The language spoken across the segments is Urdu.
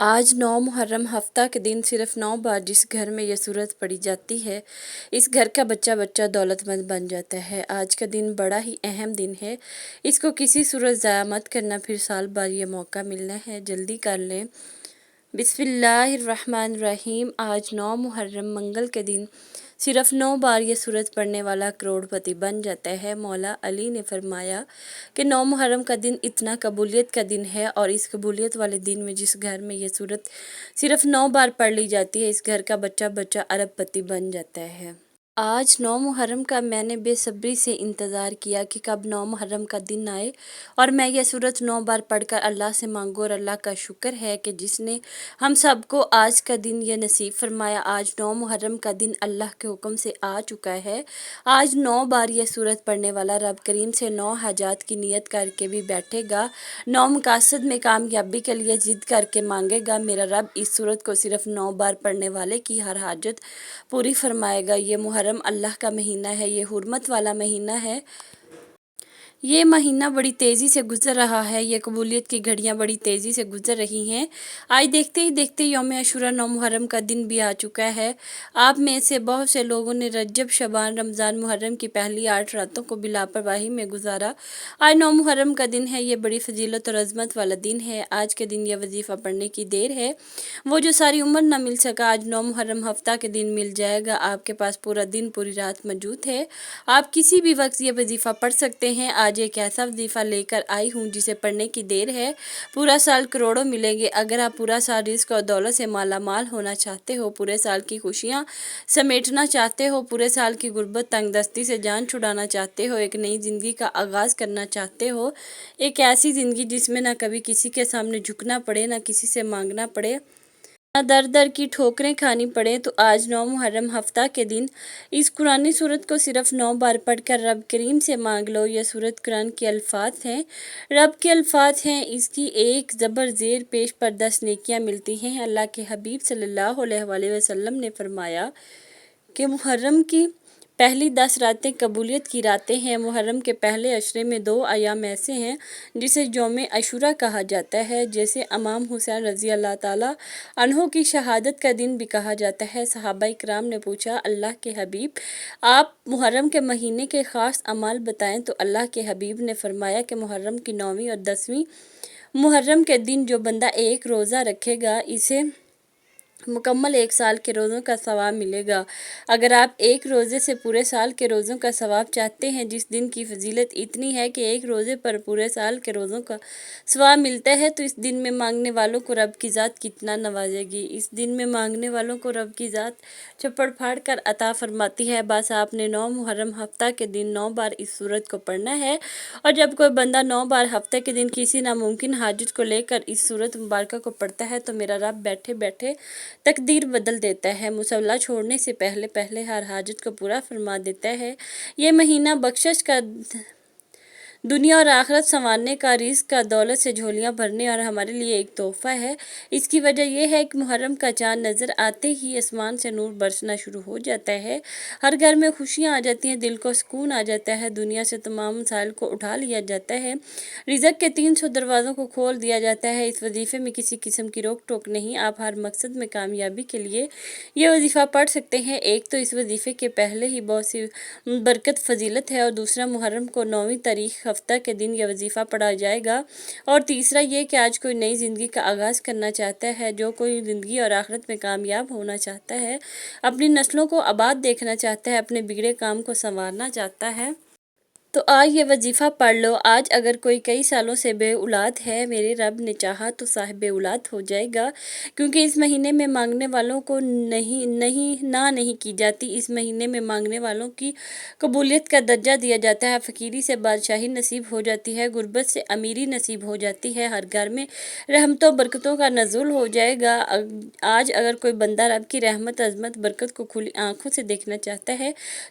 آج 9 محرم ہفتہ کے دن صرف 9 بار جس گھر میں یہ صورت پڑھی جاتی ہے اس گھر کا بچہ بچہ دولت مند بن جاتا ہے۔ آج کا دن بڑا ہی اہم دن ہے، اس کو کسی صورت ضائع مت کرنا، پھر سال بار یہ موقع ملنا ہے، جلدی کر لیں۔ بسم اللہ الرحمن الرحیم۔ آج 9 محرم منگل کے دن صرف 9 بار یہ صورت پڑھنے والا کروڑ پتی بن جاتا ہے۔ مولا علی نے فرمایا کہ 9 محرم کا دن اتنا قبولیت کا دن ہے، اور اس قبولیت والے دن میں جس گھر میں یہ صورت صرف 9 بار پڑھ لی جاتی ہے اس گھر کا بچہ بچہ ارب پتی بن جاتا ہے۔ آج 9 محرم کا میں نے بے صبری سے انتظار کیا کہ کب 9 محرم کا دن آئے اور میں یہ صورت 9 بار پڑھ کر اللہ سے مانگوں، اور اللہ کا شکر ہے کہ جس نے ہم سب کو آج کا دن یہ نصیب فرمایا۔ آج 9 محرم کا دن اللہ کے حکم سے آ چکا ہے۔ آج 9 بار یہ صورت پڑھنے والا رب کریم سے 9 حاجات کی نیت کر کے بھی بیٹھے گا، 9 مقاصد میں کامیابی کے لیے ضد کر کے مانگے گا، میرا رب اس صورت کو صرف 9 بار پڑھنے والے کی ہر حاجت پوری فرمائے گا۔ یہ محرم اللہ کا مہینہ ہے، یہ حرمت والا مہینہ ہے۔ یہ مہینہ بڑی تیزی سے گزر رہا ہے، یہ قبولیت کی گھڑیاں بڑی تیزی سے گزر رہی ہیں۔ آج دیکھتے ہی دیکھتے یوم عاشوراء 9 محرم کا دن بھی آ چکا ہے۔ آپ میں سے بہت سے لوگوں نے رجب، شعبان، رمضان، محرم کی پہلی 8 راتوں کو بلاپرواہی میں گزارا۔ آج 9 محرم کا دن ہے، یہ بڑی فضیلت اور عظمت والا دن ہے۔ آج کے دن یہ وظیفہ پڑھنے کی دیر ہے، وہ جو ساری عمر نہ مل سکا آج 9 محرم ہفتہ کے دن مل جائے گا۔ آپ کے پاس پورا دن پوری رات موجود ہے، آپ کسی بھی وقت یہ وظیفہ پڑھ سکتے ہیں۔ آج ایک ایسا وظیفہ لے کر آئی ہوں جسے پڑھنے کی دیر ہے، پورا سال کروڑوں ملیں گے۔ اگر آپ پورا سال رزق اور دولت سے مالا مال ہونا چاہتے ہو، پورے سال کی خوشیاں سمیٹنا چاہتے ہو، پورے سال کی غربت تنگ دستی سے جان چھڑانا چاہتے ہو، ایک نئی زندگی کا آغاز کرنا چاہتے ہو، ایک ایسی زندگی جس میں نہ کبھی کسی کے سامنے جھکنا پڑے، نہ کسی سے مانگنا پڑے، نہ در در کی ٹھوکریں کھانی پڑیں، تو آج 9 محرم ہفتہ کے دن اس قرآنی سورت کو صرف 9 بار پڑھ کر رب کریم سے مانگ لو۔ یہ سورت قرآن کے الفاظ ہیں، رب کے الفاظ ہیں، اس کی ایک زبر زیر پیش پر 10 نیکیاں ملتی ہیں۔ اللہ کے حبیب صلی اللہ علیہ وآلہ وسلم نے فرمایا کہ محرم کی پہلی 10 راتیں قبولیت کی راتیں ہیں۔ محرم کے پہلے عشرے میں 2 ایام ایسے ہیں جسے یوم عاشوراء کہا جاتا ہے، جیسے امام حسین رضی اللہ تعالیٰ عنہ کی شہادت کا دن بھی کہا جاتا ہے۔ صحابہ کرام نے پوچھا، اللہ کے حبیب آپ محرم کے مہینے کے خاص اعمال بتائیں، تو اللہ کے حبیب نے فرمایا کہ محرم کی 9ویں اور 10ویں محرم کے دن جو بندہ ایک روزہ رکھے گا اسے مکمل 1 سال کے روزوں کا ثواب ملے گا۔ اگر آپ ایک روزے سے پورے سال کے روزوں کا ثواب چاہتے ہیں، جس دن کی فضیلت اتنی ہے کہ ایک روزے پر پورے سال کے روزوں کا ثواب ملتا ہے، تو اس دن میں مانگنے والوں کو رب کی ذات کتنا نوازے گی۔ اس دن میں مانگنے والوں کو رب کی ذات چپڑ پھاڑ کر عطا فرماتی ہے۔ بس آپ نے 9 محرم ہفتہ کے دن 9 بار اس سورت کو پڑھنا ہے، اور جب کوئی بندہ 9 بار ہفتے کے دن کسی ناممکن حاجت کو لے کر اس سورت مبارکہ کو پڑھتا ہے تو میرا رب بیٹھے بیٹھے تقدیر بدل دیتا ہے، مصلی چھوڑنے سے پہلے پہلے ہر حاجت کو پورا فرما دیتا ہے۔ یہ مہینہ بخشش کا، دنیا اور آخرت سنوارنے کا، رزق کا، دولت سے جھولیاں بھرنے اور ہمارے لیے ایک تحفہ ہے۔ اس کی وجہ یہ ہے کہ محرم کا چاند نظر آتے ہی آسمان سے نور برسنا شروع ہو جاتا ہے، ہر گھر میں خوشیاں آ جاتی ہیں، دل کو سکون آ جاتا ہے، دنیا سے تمام مسائل کو اٹھا لیا جاتا ہے، رزق کے 300 دروازوں کو کھول دیا جاتا ہے۔ اس وظیفے میں کسی قسم کی روک ٹوک نہیں، آپ ہر مقصد میں کامیابی کے لیے یہ وظیفہ پڑھ سکتے ہیں۔ ایک تو اس وظیفے کے پہلے ہی بہت سی برکت فضیلت ہے، اور دوسرا محرم کو 9ویں تاریخ ہفتہ کے دن یہ وظیفہ پڑھا جائے گا، اور تیسرا یہ کہ آج کوئی نئی زندگی کا آغاز کرنا چاہتا ہے، جو کوئی زندگی اور آخرت میں کامیاب ہونا چاہتا ہے، اپنی نسلوں کو آباد دیکھنا چاہتا ہے، اپنے بگڑے کام کو سنوارنا چاہتا ہے، تو آج یہ وظیفہ پڑھ لو۔ آج اگر کوئی کئی سالوں سے بے اولاد ہے، میرے رب نے چاہا تو صاحب اولاد ہو جائے گا، کیونکہ اس مہینے میں مانگنے والوں کو نہیں کی جاتی، اس مہینے میں مانگنے والوں کی قبولیت کا درجہ دیا جاتا ہے، فقیری سے بادشاہی نصیب ہو جاتی ہے، غربت سے امیری نصیب ہو جاتی ہے، ہر گھر میں رحمتوں برکتوں کا نزول ہو جائے گا۔ آج اگر کوئی بندہ رب کی رحمت، عظمت، برکت کو کھلی آنکھوں سے دیکھنا چاہتا ہے،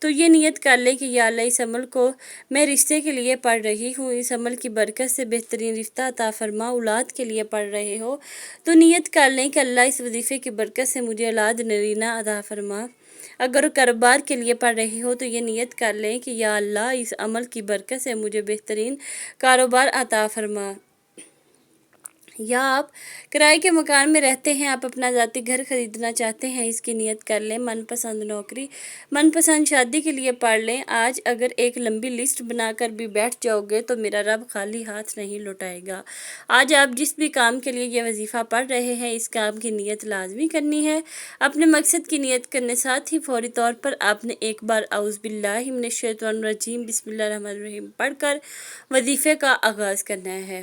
تو یہ نیت کر لیں کہ یا اللہ اس عمل کو میں رشتے کے لیے پڑھ رہی ہوں، اس عمل کی برکت سے بہترین رشتہ عطا فرما۔ اولاد کے لیے پڑھ رہے ہو تو نیت کر لیں کہ اللہ اس وظیفے کی برکت سے مجھے اولاد نرینہ عطا فرما۔ اگر کاروبار کے لیے پڑھ رہے ہو تو یہ نیت کر لیں کہ یا اللہ اس عمل کی برکت سے مجھے بہترین کاروبار عطا فرما۔ یا آپ کرائے کے مکان میں رہتے ہیں، آپ اپنا ذاتی گھر خریدنا چاہتے ہیں، اس کی نیت کر لیں۔ من پسند نوکری، من پسند شادی کے لیے پڑھ لیں۔ آج اگر ایک لمبی لسٹ بنا کر بھی بیٹھ جاؤ گے تو میرا رب خالی ہاتھ نہیں لوٹائے گا۔ آج آپ جس بھی کام کے لیے یہ وظیفہ پڑھ رہے ہیں اس کام کی نیت لازمی کرنی ہے۔ اپنے مقصد کی نیت کرنے ساتھ ہی فوری طور پر آپ نے ایک بار اعوذ باللہ من الشیطان الرجیم بسم اللہ الرحمن الرحیم پڑھ کر وظیفے کا آغاز کرنا ہے۔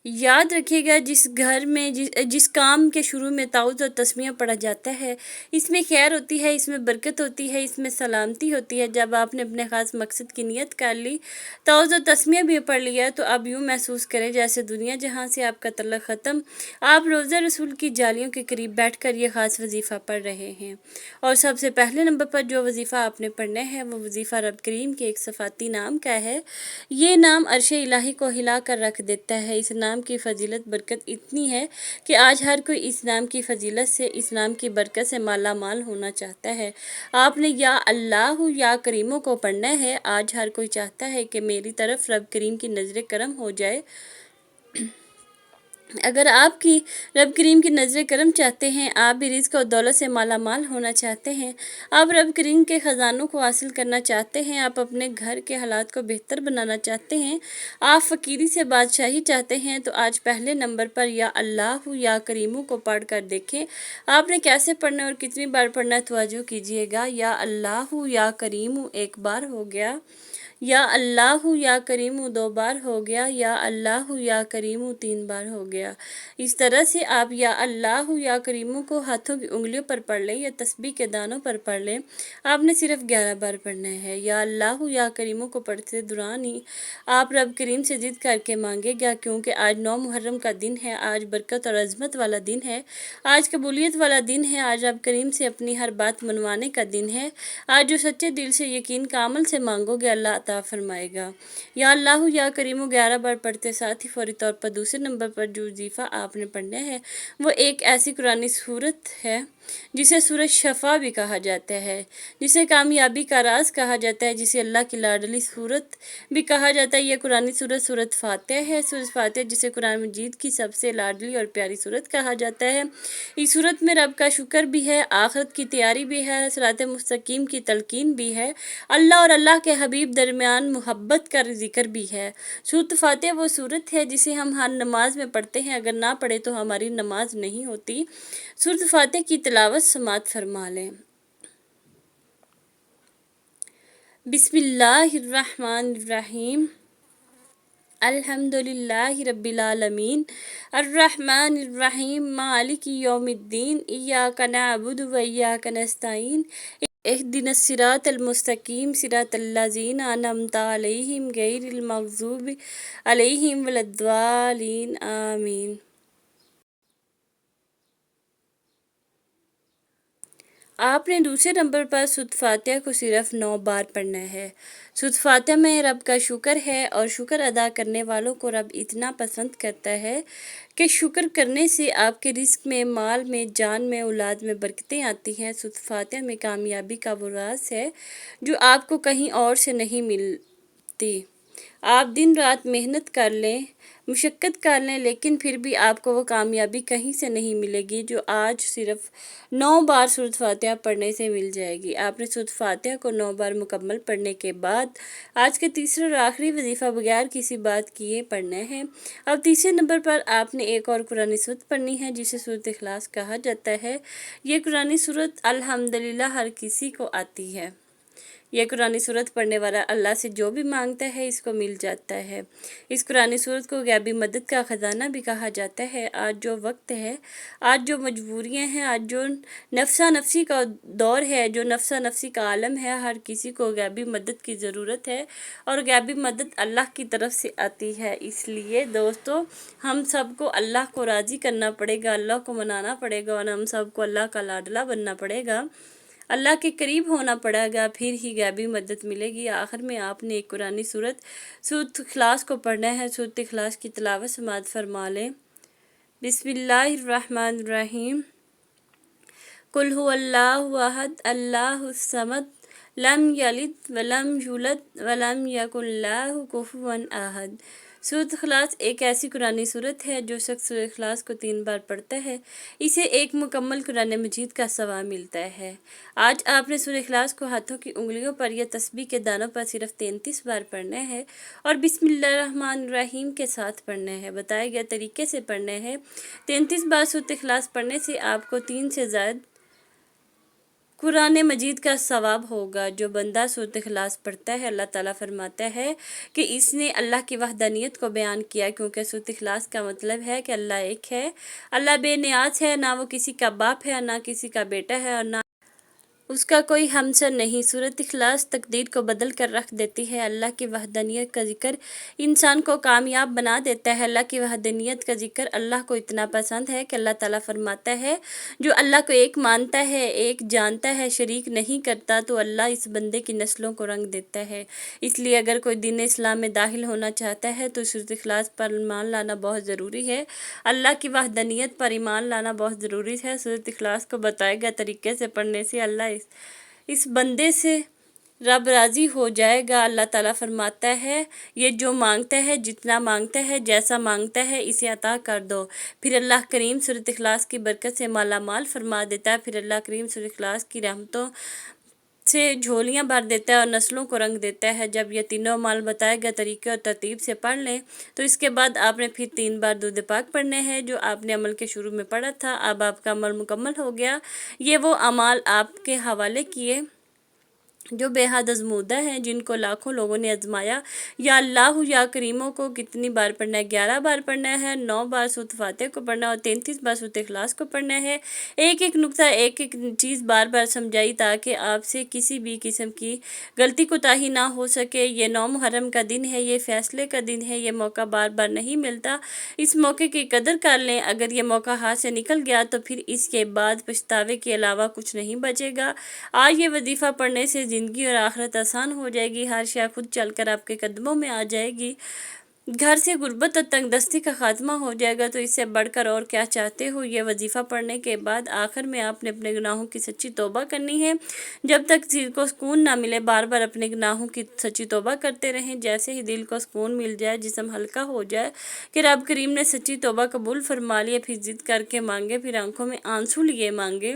یاد رکھیے گا جس گھر میں جس کام کے شروع میں تعوذ اور تسمیہ پڑھا جاتا ہے اس میں خیر ہوتی ہے، اس میں برکت ہوتی ہے، اس میں سلامتی ہوتی ہے۔ جب آپ نے اپنے خاص مقصد کی نیت کر لی، تعوذ اور تسمیہ بھی پڑھ لیا تو اب یوں محسوس کریں جیسے دنیا جہاں سے آپ کا تعلق ختم، آپ روضہ رسول کی جالیوں کے قریب بیٹھ کر یہ خاص وظیفہ پڑھ رہے ہیں۔ اور سب سے پہلے نمبر پر جو وظیفہ آپ نے پڑھنا ہے وہ وظیفہ رب کریم کے ایک صفاتی نام کا ہے۔ یہ نام عرش الہی کو ہلا کر رکھ دیتا ہے۔ اس نام کی فضیلت برکت اتنی ہے کہ آج ہر کوئی اس نام کی فضیلت سے، اس نام کی برکت سے مالا مال ہونا چاہتا ہے۔ آپ نے یا اللہ یا کریموں کو پڑھنا ہے۔ آج ہر کوئی چاہتا ہے کہ میری طرف رب کریم کی نظر کرم ہو جائے۔ اگر آپ کی رب کریم کی نظر کرم چاہتے ہیں، آپ بھی رزق اور دولت سے مالا مال ہونا چاہتے ہیں، آپ رب کریم کے خزانوں کو حاصل کرنا چاہتے ہیں، آپ اپنے گھر کے حالات کو بہتر بنانا چاہتے ہیں، آپ فقیری سے بادشاہی چاہتے ہیں تو آج پہلے نمبر پر یا اللہ یا کریموں کو پڑھ کر دیکھیں۔ آپ نے کیسے پڑھنا اور کتنی بار پڑھنا توجہ کیجیے گا۔ یا اللہ یا کریم ایک بار ہو گیا، یا اللہ یا کریم دو بار ہو گیا، یا اللہ یا کریم تین بار ہو گیا۔ اس طرح سے آپ یا اللہ یا کریموں کو ہاتھوں کی انگلیوں پر پڑھ لیں یا تسبیح کے دانوں پر پڑھ لیں۔ آپ نے صرف 11 بار پڑھنا ہے۔ یا اللہ یا کریموں کو پڑھتے دوران ہی آپ رب کریم سے ضد کر کے مانگے گا، کیونکہ آج 9 محرم کا دن ہے، آج برکت اور عظمت والا دن ہے، آج قبولیت والا دن ہے، آج رب کریم سے اپنی ہر بات منوانے کا دن ہے۔ آج جو سچے دل سے یقین کا عمل سے مانگو گے اللہ عطا فرمائے گا۔ یا اللہ یا کریموں 11 بار پڑھتے ساتھ ہی فوری طور پر دوسرے نمبر پر جو وظیفہ آپ نے پڑھنا ہے وہ ایک ایسی قرآنی صورت ہے جسے سورۃ شفا بھی کہا جاتا ہے، جسے کامیابی کا راز کہا جاتا ہے، جسے اللہ کی لاڈلی صورت بھی کہا جاتا ہے۔ یہ قرآنی صورت سورۃ فاتحہ ہے۔ سورۃ فاتحہ جسے قرآن مجید کی سب سے لاڈلی اور پیاری صورت کہا جاتا ہے۔ اس صورت میں رب کا شکر بھی ہے، آخرت کی تیاری بھی ہے، صراط مستقیم کی تلقین بھی ہے، اللہ اور اللہ کے حبیب درمیان محبت کا ذکر بھی ہے۔ سورۃ فاتحہ وہ صورت ہے جسے ہم ہر نماز میں پڑھتے ہیں، اگر نہ پڑھے تو ہماری نماز نہیں ہوتی۔ سورۃ فاتحہ کی تلاوت سماعت فرما لیں۔ بسم اللہ الرحمن الرحیم۔ الحمدللہ رب العالمین، الرحمن الرحیم، مالک یوم الدین، ایاک نعبد و ایاک نستعین، اہدنا الصراط المستقیم، صراط الذین انعمت علیہم غیر المغضوب علیہم ولا الضالین، آمین۔ آپ نے دوسرے نمبر پر سورۃ فاتحہ کو صرف 9 بار پڑھنا ہے۔ سورۃ فاتحہ میں رب کا شکر ہے اور شکر ادا کرنے والوں کو رب اتنا پسند کرتا ہے کہ شکر کرنے سے آپ کے رزق میں، مال میں، جان میں، اولاد میں برکتیں آتی ہیں۔ سورۃ فاتحہ میں کامیابی کا وہ راز ہے جو آپ کو کہیں اور سے نہیں ملتی۔ آپ دن رات محنت کر لیں، مشقت کر لیں، لیکن پھر بھی آپ کو وہ کامیابی کہیں سے نہیں ملے گی جو آج صرف 9 بار سورۃ فاتحہ پڑھنے سے مل جائے گی۔ آپ نے سورۃ فاتحہ کو 9 بار مکمل پڑھنے کے بعد آج کے تیسرے اور آخری وظیفہ بغیر کسی بات کیے پڑھنا ہے۔ اب تیسرے نمبر پر آپ نے ایک اور قرآنی صورت پڑھنی ہے جسے سورۃ اخلاص کہا جاتا ہے۔ یہ قرآنی صورت الحمدللہ ہر کسی کو آتی ہے، یہ قرآن صورت پڑھنے والا اللہ سے جو بھی مانگتا ہے اس کو مل جاتا ہے۔ اس قرآن صورت کو غیبی مدد کا خزانہ بھی کہا جاتا ہے۔ آج جو وقت ہے، آج جو مجبوریاں ہیں، آج جو نفسا نفسی کا دور ہے، جو نفسا نفسی کا عالم ہے، ہر کسی کو غیبی مدد کی ضرورت ہے اور غیبی مدد اللہ کی طرف سے آتی ہے۔ اس لیے دوستو ہم سب کو اللہ کو راضی کرنا پڑے گا، اللہ کو منانا پڑے گا اور ہم سب کو اللہ کا لاڈلا بننا پڑے گا، اللہ کے قریب ہونا پڑے گا، پھر ہی غیبی مدد ملے گی۔ آخر میں آپ نے ایک قرآن سورۃ اخلاص کو پڑھنا ہے۔ سورۃ اخلاص کی تلاوت سماعت فرما لیں۔ بسم اللہ الرحمن الرحیم۔ قل هو اللہ احد اللہ الصمد لم یلد ولم یولد ولم یکن لہ کفوا احد۔ سورۃ اخلاص ایک ایسی قرآن سورت ہے جو شخص سورۃ اخلاص کو 3 بار پڑھتا ہے اسے ایک مکمل قرآن مجید کا ثواب ملتا ہے۔ آج آپ نے سورۃ اخلاص کو ہاتھوں کی انگلیوں پر یا تسبیح کے دانوں پر صرف 33 بار پڑھنا ہے اور بسم اللہ الرحمن الرحیم کے ساتھ پڑھنا ہے، بتائے گئے طریقے سے پڑھنا ہے۔ 33 بار سورۃ اخلاص پڑھنے سے آپ کو 3 سے زائد قرآن مجید کا ثواب ہوگا۔ جو بندہ سورۃ اخلاص پڑھتا ہے اللہ تعالیٰ فرماتا ہے کہ اس نے اللہ کی وحدانیت کو بیان کیا، کیونکہ سورۃ اخلاص کا مطلب ہے کہ اللہ ایک ہے، اللہ بے نیاز ہے، نہ وہ کسی کا باپ ہے، نہ کسی کا بیٹا ہے اور نہ اس کا کوئی ہمسر نہیں۔ سورۃ اخلاص تقدیر کو بدل کر رکھ دیتی ہے۔ اللہ کی وحدانیت کا ذکر انسان کو کامیاب بنا دیتا ہے۔ اللہ کی وحدانیت کا ذکر اللہ کو اتنا پسند ہے کہ اللہ تعالیٰ فرماتا ہے جو اللہ کو ایک مانتا ہے، ایک جانتا ہے، شریک نہیں کرتا تو اللہ اس بندے کی نسلوں کو رنگ دیتا ہے۔ اس لیے اگر کوئی دین اسلام میں داخل ہونا چاہتا ہے تو سورۃ اخلاص پر ایمان لانا بہت ضروری ہے، اللہ کی وحدانیت پر ایمان لانا بہت ضروری ہے۔ سورۃ اخلاص کو بتائے گئے طریقے سے پڑھنے سے اللہ اس بندے سے رب راضی ہو جائے گا۔ اللہ تعالیٰ فرماتا ہے یہ جو مانگتا ہے، جتنا مانگتا ہے، جیسا مانگتا ہے اسے عطا کر دو، پھر اللہ کریم سورۃ اخلاص کی برکت سے مالا مال فرما دیتا ہے، پھر اللہ کریم سورۃ اخلاص کی رحمتوں سے جھولیاں بھر دیتا ہے اور نسلوں کو رنگ دیتا ہے۔ جب یہ تینوں مال بتائے گئے طریقے اور ترتیب سے پڑھ لیں تو اس کے بعد آپ نے پھر 3 بار درود پاک پڑھنے ہیں جو آپ نے عمل کے شروع میں پڑھا تھا۔ اب آپ کا عمل مکمل ہو گیا۔ یہ وہ اعمال آپ کے حوالے کیے جو بے حد آزمودہ ہیں، جن کو لاکھوں لوگوں نے آزمایا۔ یا اللہ یا کریموں کو کتنی بار پڑھنا ہے؟ 11 بار پڑھنا ہے، 9 بار سورۃ فاتحہ کو پڑھنا ہے اور 33 بار سورۃ اخلاص کو پڑھنا ہے۔ ایک ایک نقطہ، ایک ایک چیز بار بار سمجھائی تاکہ آپ سے کسی بھی قسم کی غلطی کوتاہی نہ ہو سکے۔ یہ 9 محرم کا دن ہے، یہ فیصلے کا دن ہے، یہ موقع بار بار نہیں ملتا، اس موقع کی قدر کر لیں۔ اگر یہ موقع ہاتھ سے نکل گیا تو پھر اس کے بعد پچھتاوے کے علاوہ کچھ نہیں بچے گا۔ آج یہ وظیفہ پڑھنے سے زندگی اور آخرت آسان ہو جائے گی، ہر شے خود چل کر آپ کے قدموں میں آ جائے گی، گھر سے غربت اور تنگ دستی کا خاتمہ ہو جائے گا۔ تو اس سے بڑھ کر اور کیا چاہتے ہو؟ یہ وظیفہ پڑھنے کے بعد آخر میں آپ نے اپنے گناہوں کی سچی توبہ کرنی ہے۔ جب تک دل کو سکون نہ ملے بار بار اپنے گناہوں کی سچی توبہ کرتے رہیں۔ جیسے ہی دل کو سکون مل جائے، جسم ہلکا ہو جائے کہ رب کریم نے سچی توبہ قبول فرما لی، پھر ضد کر کے مانگے، پھر آنکھوں میں آنسو لیے مانگے،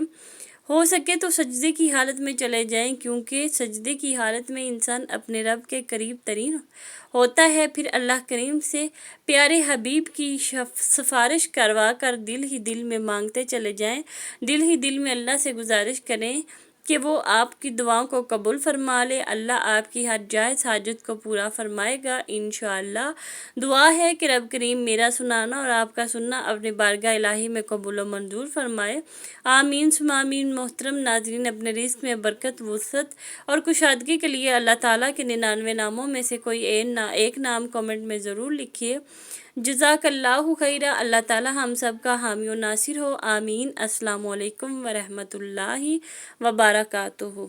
ہو سکے تو سجدے کی حالت میں چلے جائیں، کیونکہ سجدے کی حالت میں انسان اپنے رب کے قریب ترین ہوتا ہے۔ پھر اللہ کریم سے پیارے حبیب کی سفارش کروا کر دل ہی دل میں مانگتے چلے جائیں، دل ہی دل میں اللہ سے گزارش کریں کہ وہ آپ کی دعاؤں کو قبول فرما لے۔ اللہ آپ کی ہر جائز حاجت کو پورا فرمائے گا انشاءاللہ۔ دعا ہے کہ رب کریم میرا سنانا اور آپ کا سننا اپنی بارگاہ الہی میں قبول و منظور فرمائے، آمین ثم آمین۔ محترم ناظرین، اپنے رزق میں برکت، وسعت اور کشادگی کے لیے اللہ تعالیٰ کے 99 ناموں میں سے کوئی ایک نام کمنٹ میں ضرور لکھیے۔ جزاک اللہ خیرہ۔ اللہ تعالیٰ ہم سب کا حامی و ناصر ہو، آمین۔ السلام علیکم ورحمۃ اللہ وبرکاتہ۔